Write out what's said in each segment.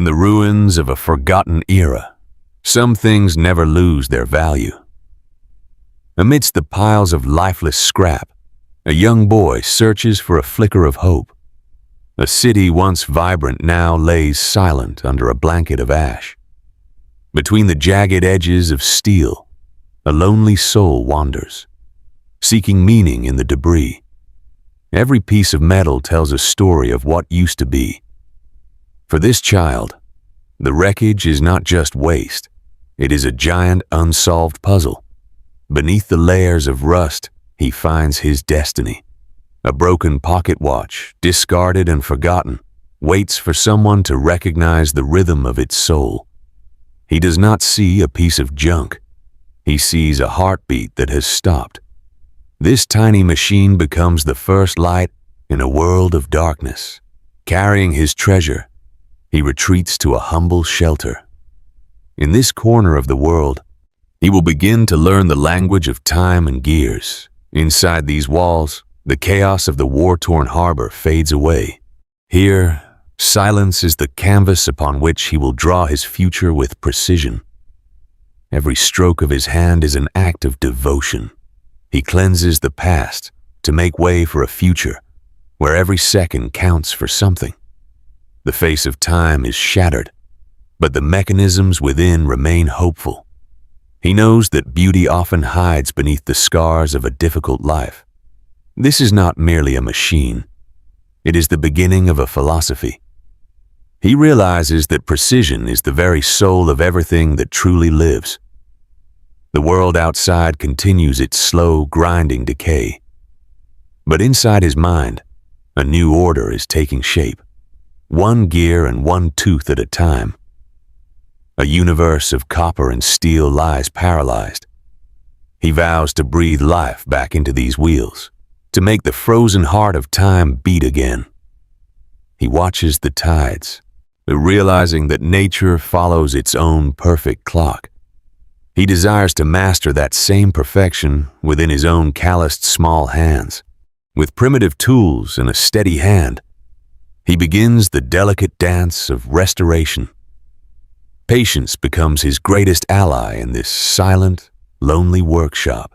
In the ruins of a forgotten era, some things never lose their value. Amidst the piles of lifeless scrap, a young boy searches for a flicker of hope. A city once vibrant now lays silent under a blanket of ash. Between the jagged edges of steel, a lonely soul wanders, seeking meaning in the debris. Every piece of metal tells a story of what used to be. For this child, the wreckage is not just waste, it is a giant unsolved puzzle. Beneath the layers of rust, he finds his destiny. A broken pocket watch, discarded and forgotten, waits for someone to recognize the rhythm of its soul. He does not see a piece of junk. He sees a heartbeat that has stopped. This tiny machine becomes the first light in a world of darkness. Carrying his treasure, he retreats to a humble shelter. In this corner of the world, he will begin to learn the language of time and gears. Inside these walls, the chaos of the war-torn harbor fades away. Here, silence is the canvas upon which he will draw his future with precision. Every stroke of his hand is an act of devotion. He cleanses the past to make way for a future where every second counts for something. The face of time is shattered, but the mechanisms within remain hopeful. He knows that beauty often hides beneath the scars of a difficult life. This is not merely a machine. It is the beginning of a philosophy. He realizes that precision is the very soul of everything that truly lives. The world outside continues its slow, grinding decay. But inside his mind, a new order is taking shape. One gear and one tooth at a time. A universe of copper and steel lies paralyzed. He vows to breathe life back into these wheels, to make the frozen heart of time beat again. He watches the tides, realizing that nature follows its own perfect clock. He desires to master that same perfection within his own calloused small hands. With primitive tools and a steady hand, he begins the delicate dance of restoration. Patience becomes his greatest ally in this silent, lonely workshop.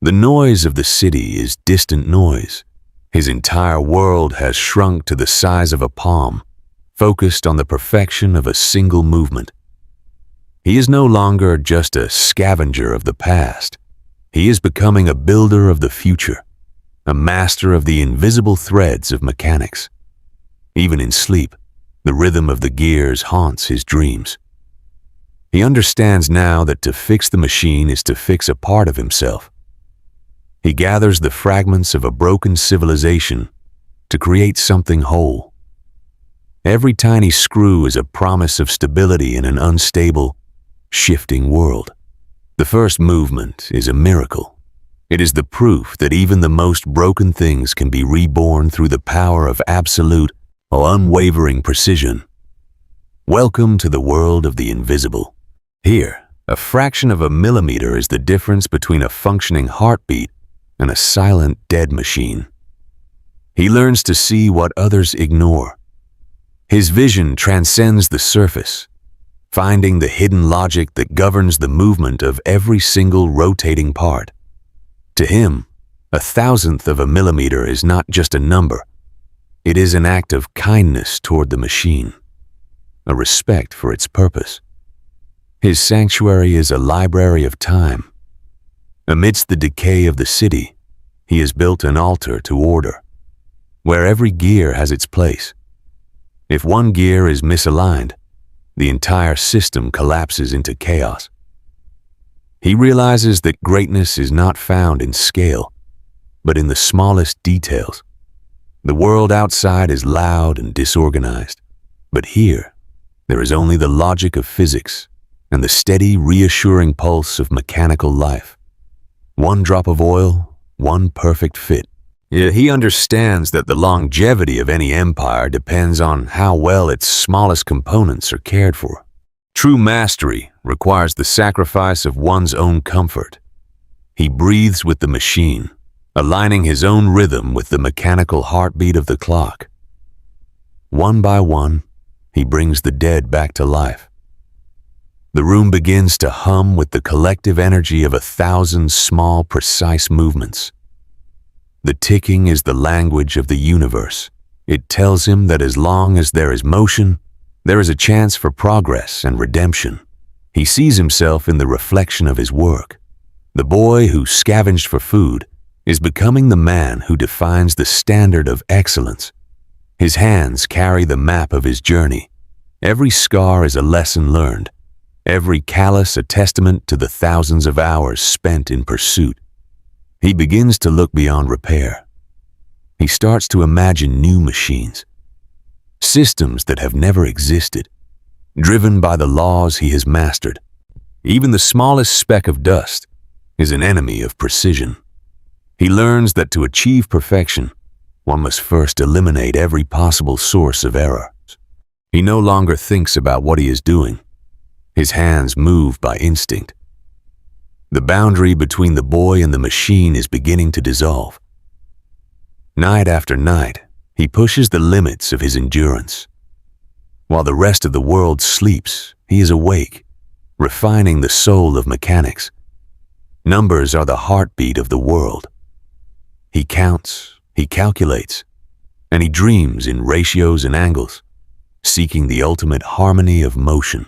The noise of the city is distant noise. His entire world has shrunk to the size of a palm, focused on the perfection of a single movement. He is no longer just a scavenger of the past. He is becoming a builder of the future, a master of the invisible threads of mechanics. Even in sleep, the rhythm of the gears haunts his dreams. He understands now that to fix the machine is to fix a part of himself. He gathers the fragments of a broken civilization to create something whole. Every tiny screw is a promise of stability in an unstable, shifting world. The first movement is a miracle. It is the proof that even the most broken things can be reborn through the power of absolute or unwavering precision. Welcome to the world of the invisible. Here, a fraction of a millimeter is the difference between a functioning heartbeat and a silent dead machine. He learns to see what others ignore. His vision transcends the surface, finding the hidden logic that governs the movement of every single rotating part. To him, 1,000th of a millimeter is not just a number. It is an act of kindness toward the machine, a respect for its purpose. His sanctuary is a library of time. Amidst the decay of the city, he has built an altar to order, where every gear has its place. If one gear is misaligned, the entire system collapses into chaos. He realizes that greatness is not found in scale, but in the smallest details. The world outside is loud and disorganized, but here, there is only the logic of physics and the steady, reassuring pulse of mechanical life. One drop of oil, one perfect fit. Yet he understands that the longevity of any empire depends on how well its smallest components are cared for. True mastery requires the sacrifice of one's own comfort. He breathes with the machine, aligning his own rhythm with the mechanical heartbeat of the clock. One by one, he brings the dead back to life. The room begins to hum with the collective energy of 1,000 small, precise movements. The ticking is the language of the universe. It tells him that as long as there is motion, there is a chance for progress and redemption. He sees himself in the reflection of his work. The boy who scavenged for food is becoming the man who defines the standard of excellence. His hands carry the map of his journey. Every scar is a lesson learned, every callus a testament to the thousands of hours spent in pursuit. He begins to look beyond repair. He starts to imagine new machines, systems that have never existed, driven by the laws he has mastered. Even the smallest speck of dust is an enemy of precision. He learns that to achieve perfection, one must first eliminate every possible source of error. He no longer thinks about what he is doing. His hands move by instinct. The boundary between the boy and the machine is beginning to dissolve. Night after night, he pushes the limits of his endurance. While the rest of the world sleeps, he is awake, refining the soul of mechanics. Numbers are the heartbeat of the world. He counts, he calculates, and he dreams in ratios and angles, seeking the ultimate harmony of motion.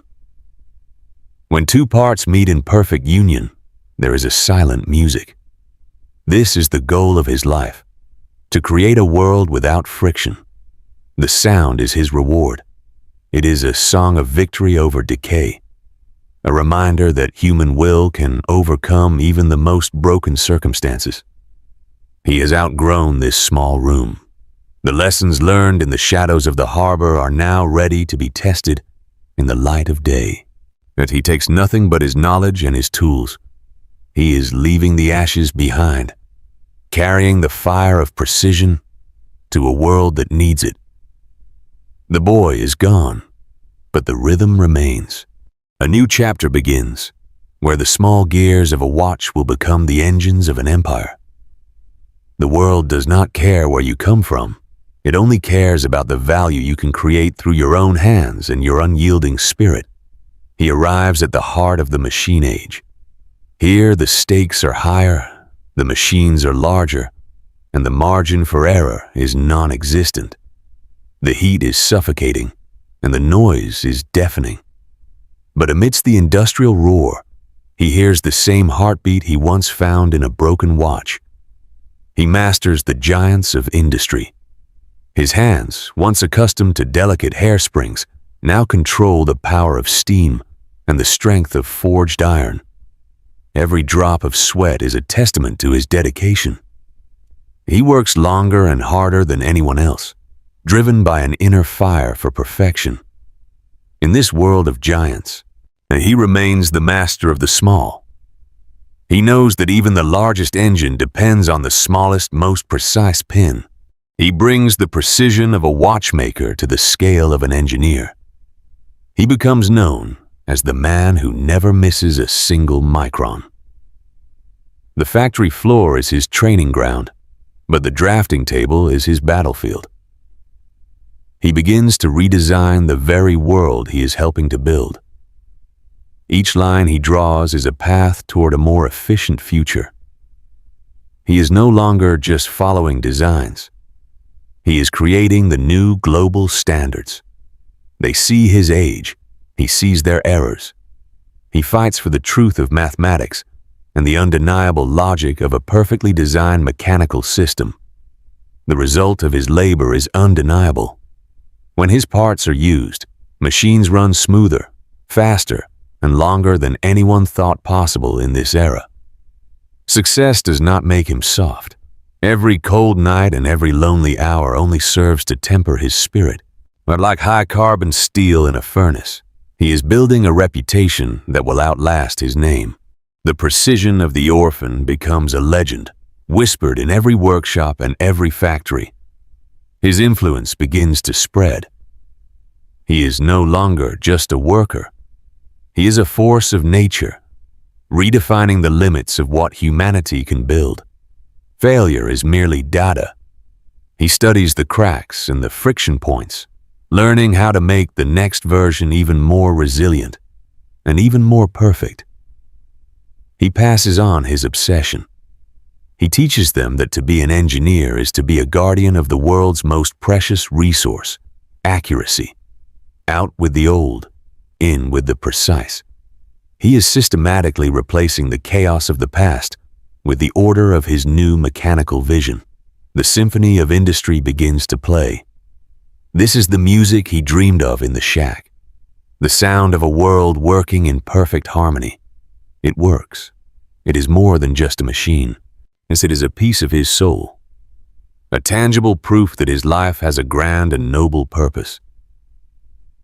When two parts meet in perfect union, there is a silent music. This is the goal of his life, to create a world without friction. The sound is his reward. It is a song of victory over decay, a reminder that human will can overcome even the most broken circumstances. He has outgrown this small room. The lessons learned in the shadows of the harbor are now ready to be tested in the light of day. That he takes nothing but his knowledge and his tools. He is leaving the ashes behind, carrying the fire of precision to a world that needs it. The boy is gone, but the rhythm remains. A new chapter begins, where the small gears of a watch will become the engines of an empire. The world does not care where you come from. It only cares about the value you can create through your own hands and your unyielding spirit. He arrives at the heart of the machine age. Here the stakes are higher, the machines are larger, and the margin for error is non-existent. The heat is suffocating, and the noise is deafening. But amidst the industrial roar, he hears the same heartbeat he once found in a broken watch. He masters the giants of industry. His hands, once accustomed to delicate hairsprings, now control the power of steam and the strength of forged iron. Every drop of sweat is a testament to his dedication. He works longer and harder than anyone else, driven by an inner fire for perfection. In this world of giants, he remains the master of the small. He knows that even the largest engine depends on the smallest, most precise pin. He brings the precision of a watchmaker to the scale of an engineer. He becomes known as the man who never misses a single micron. The factory floor is his training ground, but the drafting table is his battlefield. He begins to redesign the very world he is helping to build. Each line he draws is a path toward a more efficient future. He is no longer just following designs. He is creating the new global standards. They see his age. He sees their errors. He fights for the truth of mathematics and the undeniable logic of a perfectly designed mechanical system. The result of his labor is undeniable. When his parts are used, machines run smoother, faster, and longer than anyone thought possible in this era. Success does not make him soft. Every cold night and every lonely hour only serves to temper his spirit. But like high-carbon steel in a furnace, he is building a reputation that will outlast his name. The precision of the orphan becomes a legend, whispered in every workshop and every factory. His influence begins to spread. He is no longer just a worker. He is a force of nature, redefining the limits of what humanity can build. Failure is merely data. He studies the cracks and the friction points, learning how to make the next version even more resilient and even more perfect. He passes on his obsession. He teaches them that to be an engineer is to be a guardian of the world's most precious resource, accuracy. Out with the old, in with the precise. He is systematically replacing the chaos of the past with the order of his new mechanical vision. The symphony of industry begins to play. This is the music he dreamed of in the shack. The sound of a world working in perfect harmony. It works. It is more than just a machine, as it is a piece of his soul. A tangible proof that his life has a grand and noble purpose.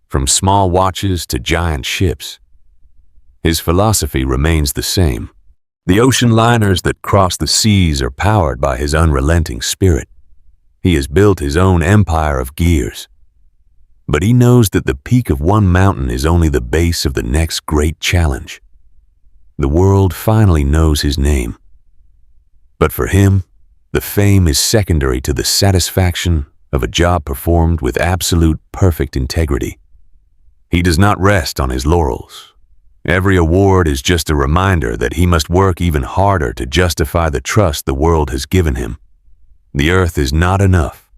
From small watches to giant ships, his philosophy remains the same. The ocean liners that cross the seas are powered by his unrelenting spirit. He has built his own empire of gears. But he knows that the peak of one mountain is only the base of the next great challenge. The world finally knows his name. But for him, the fame is secondary to the satisfaction of a job performed with absolute perfect integrity. He does not rest on his laurels. Every award is just a reminder that he must work even harder to justify the trust the world has given him. The earth is not enough.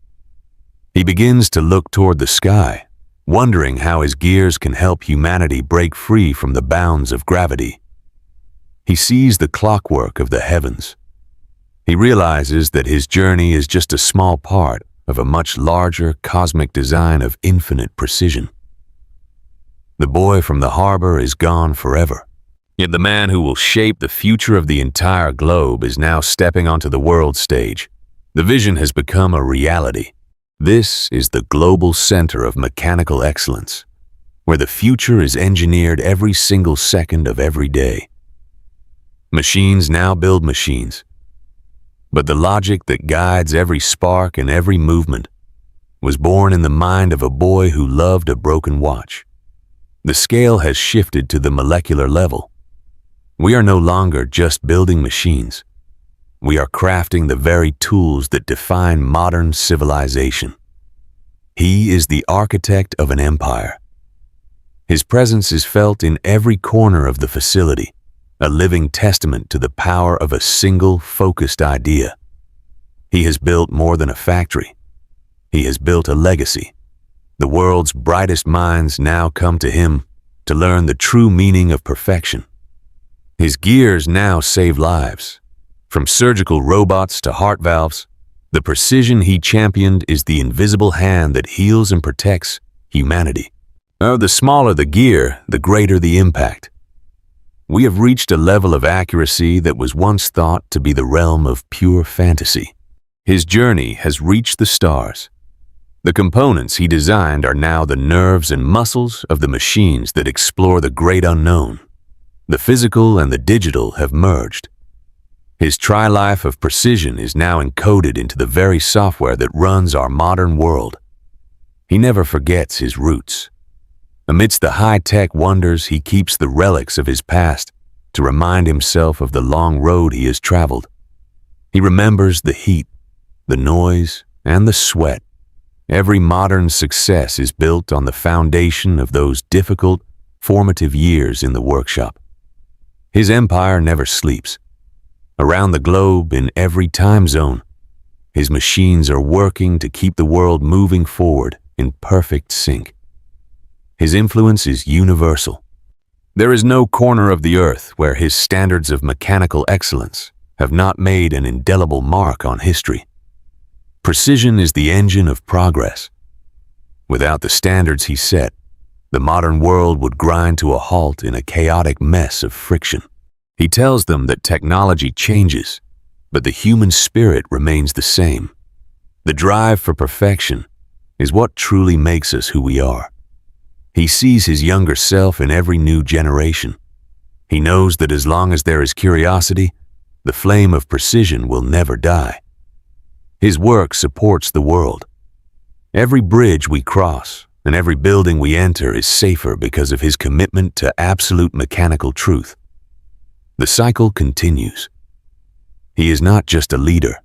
He begins to look toward the sky, wondering how his gears can help humanity break free from the bounds of gravity. He sees the clockwork of the heavens. He realizes that his journey is just a small part of a much larger cosmic design of infinite precision. The boy from the harbor is gone forever. Yet the man who will shape the future of the entire globe is now stepping onto the world stage. The vision has become a reality. This is the global center of mechanical excellence, where the future is engineered every single second of every day. Machines now build machines, but the logic that guides every spark and every movement was born in the mind of a boy who loved a broken watch. The scale has shifted to the molecular level. We are no longer just building machines. We are crafting the very tools that define modern civilization. He is the architect of an empire. His presence is felt in every corner of the facility, a living testament to the power of a single focused idea. He has built more than a factory. He has built a legacy. The world's brightest minds now come to him to learn the true meaning of perfection. His gears now save lives. From surgical robots to heart valves, the precision he championed is the invisible hand that heals and protects humanity. The smaller the gear, the greater the impact. We have reached a level of accuracy that was once thought to be the realm of pure fantasy. His journey has reached the stars. The components he designed are now the nerves and muscles of the machines that explore the great unknown. The physical and the digital have merged. His tri-life of precision is now encoded into the very software that runs our modern world. He never forgets his roots. Amidst the high-tech wonders, he keeps the relics of his past to remind himself of the long road he has traveled. He remembers the heat, the noise, and the sweat. Every modern success is built on the foundation of those difficult, formative years in the workshop. His empire never sleeps. Around the globe, in every time zone, his machines are working to keep the world moving forward in perfect sync. His influence is universal. There is no corner of the earth where his standards of mechanical excellence have not made an indelible mark on history. Precision is the engine of progress. Without the standards he set, the modern world would grind to a halt in a chaotic mess of friction. He tells them that technology changes, but the human spirit remains the same. The drive for perfection is what truly makes us who we are. He sees his younger self in every new generation. He knows that as long as there is curiosity, the flame of precision will never die. His work supports the world. Every bridge we cross and every building we enter is safer because of his commitment to absolute mechanical truth. The cycle continues. He is not just a leader.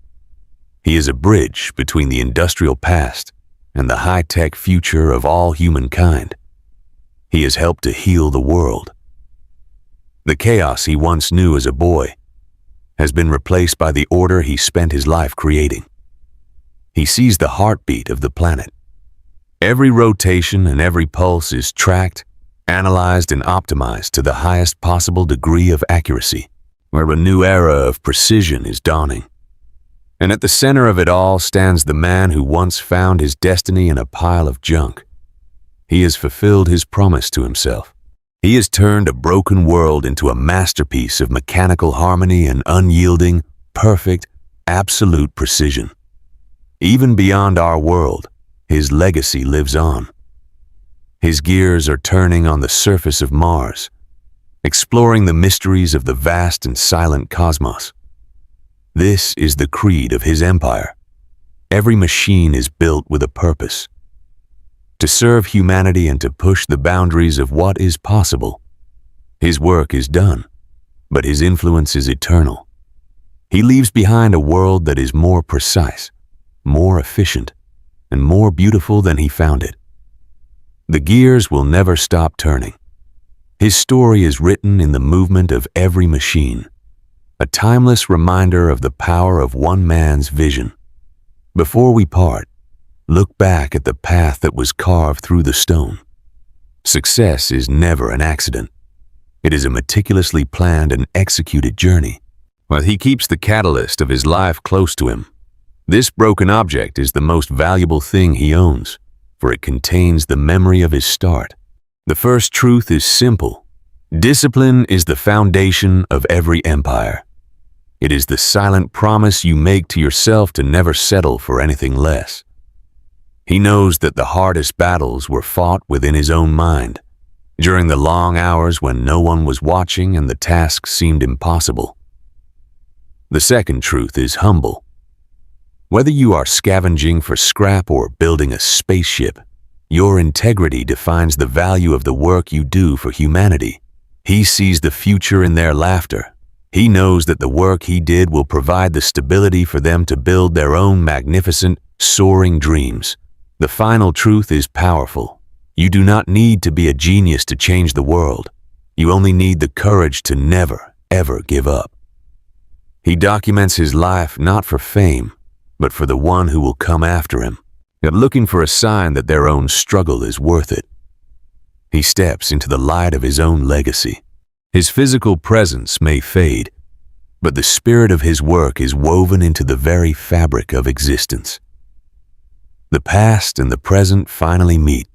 He is a bridge between the industrial past and the high-tech future of all humankind. He has helped to heal the world. The chaos he once knew as a boy has been replaced by the order he spent his life creating. He sees the heartbeat of the planet. Every rotation and every pulse is tracked, analyzed, and optimized to the highest possible degree of accuracy, where a new era of precision is dawning. And at the center of it all stands the man who once found his destiny in a pile of junk. He has fulfilled his promise to himself. He has turned a broken world into a masterpiece of mechanical harmony and unyielding, perfect, absolute precision. Even beyond our world, his legacy lives on. His gears are turning on the surface of Mars, exploring the mysteries of the vast and silent cosmos. This is the creed of his empire. Every machine is built with a purpose: to serve humanity and to push the boundaries of what is possible. His work is done, but his influence is eternal. He leaves behind a world that is more precise, more efficient, and more beautiful than he found it. The gears will never stop turning. His story is written in the movement of every machine, a timeless reminder of the power of one man's vision. Before we part, look back at the path that was carved through the stone. Success is never an accident. It is a meticulously planned and executed journey. While he keeps the catalyst of his life close to him, this broken object is the most valuable thing he owns, for it contains the memory of his start. The first truth is simple. Discipline is the foundation of every empire. It is the silent promise you make to yourself to never settle for anything less. He knows that the hardest battles were fought within his own mind, during the long hours when no one was watching and the task seemed impossible. The second truth is humble. Whether you are scavenging for scrap or building a spaceship, your integrity defines the value of the work you do for humanity. He sees the future in their laughter. He knows that the work he did will provide the stability for them to build their own magnificent, soaring dreams. The final truth is powerful. You do not need to be a genius to change the world. You only need the courage to never, ever give up. He documents his life not for fame, but for the one who will come after him, yet looking for a sign that their own struggle is worth it. He steps into the light of his own legacy. His physical presence may fade, but the spirit of his work is woven into the very fabric of existence. The past and the present finally meet.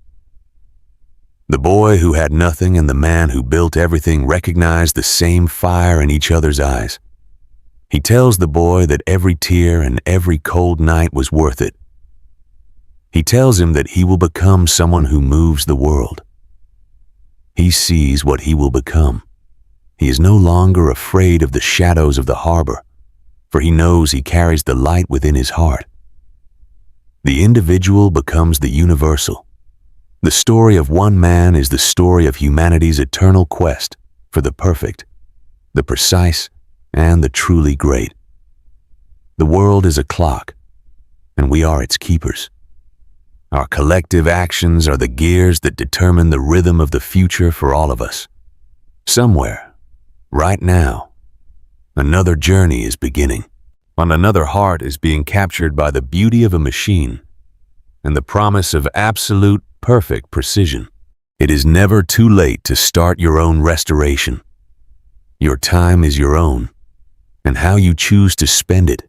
The boy who had nothing and the man who built everything recognize the same fire in each other's eyes. He tells the boy that every tear and every cold night was worth it. He tells him that he will become someone who moves the world. He sees what he will become. He is no longer afraid of the shadows of the harbor, for he knows he carries the light within his heart. The individual becomes the universal. The story of one man is the story of humanity's eternal quest for the perfect, the precise, and the truly great. The world is a clock, and we are its keepers. Our collective actions are the gears that determine the rhythm of the future for all of us. Somewhere, right now, another journey is beginning, and another heart is being captured by the beauty of a machine and the promise of absolute, perfect precision. It is never too late to start your own restoration. Your time is your own, and how you choose to spend it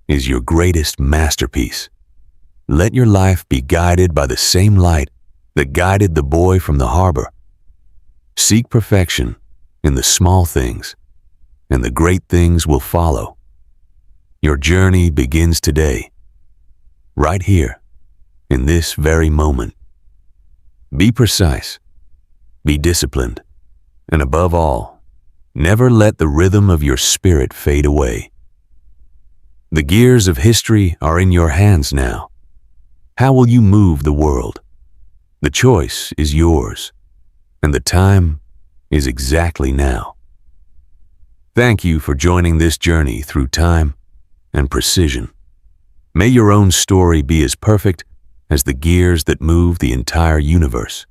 is your greatest masterpiece. Let your life be guided by the same light that guided the boy from the harbor. Seek perfection in the small things, and the great things will follow. Your journey begins today, right here, in this very moment. Be precise, be disciplined, and above all, never let the rhythm of your spirit fade away. The gears of history are in your hands now. How will you move the world? The choice is yours, and the time is exactly now. Thank you for joining this journey through time and precision. May your own story be as perfect as the gears that move the entire universe.